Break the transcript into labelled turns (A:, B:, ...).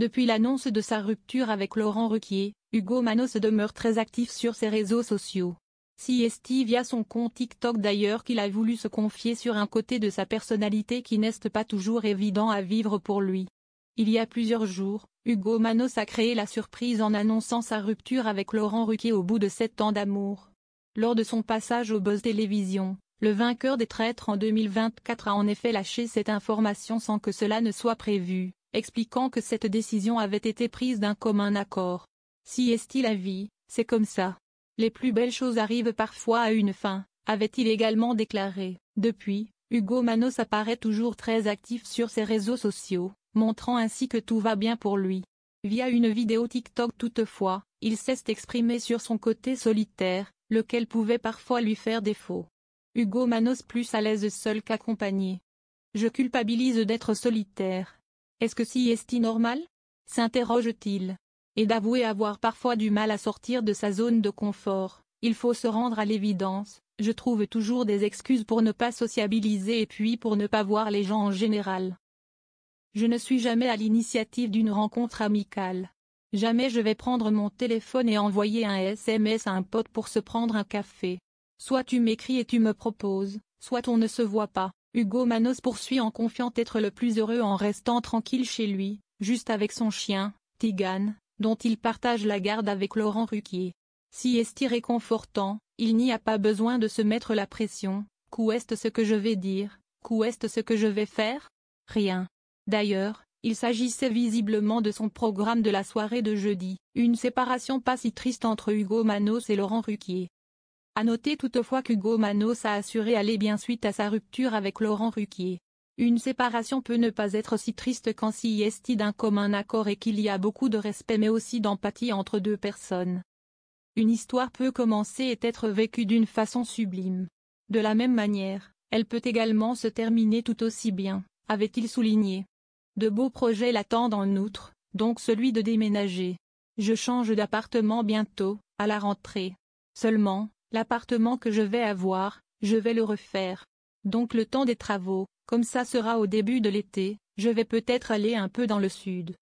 A: Depuis l'annonce de sa rupture avec Laurent Ruquier, Ugo Manos demeure très actif sur ses réseaux sociaux. C'est via son compte TikTok d'ailleurs qu'il a voulu se confier sur un côté de sa personnalité qui n'est pas toujours évident à vivre pour lui. Il y a plusieurs jours, Ugo Manos a créé la surprise en annonçant sa rupture avec Laurent Ruquier au bout de 7 ans d'amour. Lors de son passage au Buzz Télévision, le vainqueur des traîtres en 2024 a en effet lâché cette information sans que cela ne soit prévu, expliquant que cette décision avait été prise d'un commun accord. Si est-il la vie, c'est comme ça. Les plus belles choses arrivent parfois à une fin, avait-il également déclaré. Depuis, Ugo Manos apparaît toujours très actif sur ses réseaux sociaux, montrant ainsi que tout va bien pour lui. Via une vidéo TikTok toutefois, il s'est exprimé sur son côté solitaire, lequel pouvait parfois lui faire défaut. Ugo Manos plus à l'aise seul qu'accompagné. Je culpabilise d'être solitaire. Est-ce que c'est normal? S'interroge-t-il. Et d'avouer avoir parfois du mal à sortir de sa zone de confort, il faut se rendre à l'évidence, je trouve toujours des excuses pour ne pas sociabiliser et puis pour ne pas voir les gens en général. Je ne suis jamais à l'initiative d'une rencontre amicale. Jamais je vais prendre mon téléphone et envoyer un SMS à un pote pour se prendre un café. Soit tu m'écris et tu me proposes, soit on ne se voit pas. Ugo Manos poursuit en confiant être le plus heureux en restant tranquille chez lui, juste avec son chien, Tigane, dont il partage la garde avec Laurent Ruquier. Si est réconfortant, il n'y a pas besoin de se mettre la pression. Qu'est ce que je vais dire, qu'est ce que je vais faire? Rien. D'ailleurs, il s'agissait visiblement de son programme de la soirée de jeudi, une séparation pas si triste entre Ugo Manos et Laurent Ruquier. À noter toutefois qu'Ugo Manos a assuré aller bien suite à sa rupture avec Laurent Ruquier. Une séparation peut ne pas être si triste quand c'est d'un commun accord et qu'il y a beaucoup de respect mais aussi d'empathie entre deux personnes. Une histoire peut commencer et être vécue d'une façon sublime. De la même manière, elle peut également se terminer tout aussi bien, avait-il souligné. De beaux projets l'attendent en outre, donc celui de déménager. Je change d'appartement bientôt, à la rentrée. Seulement, l'appartement que je vais avoir, je vais le refaire. Donc le temps des travaux, comme ça sera au début de l'été, je vais peut-être aller un peu dans le sud.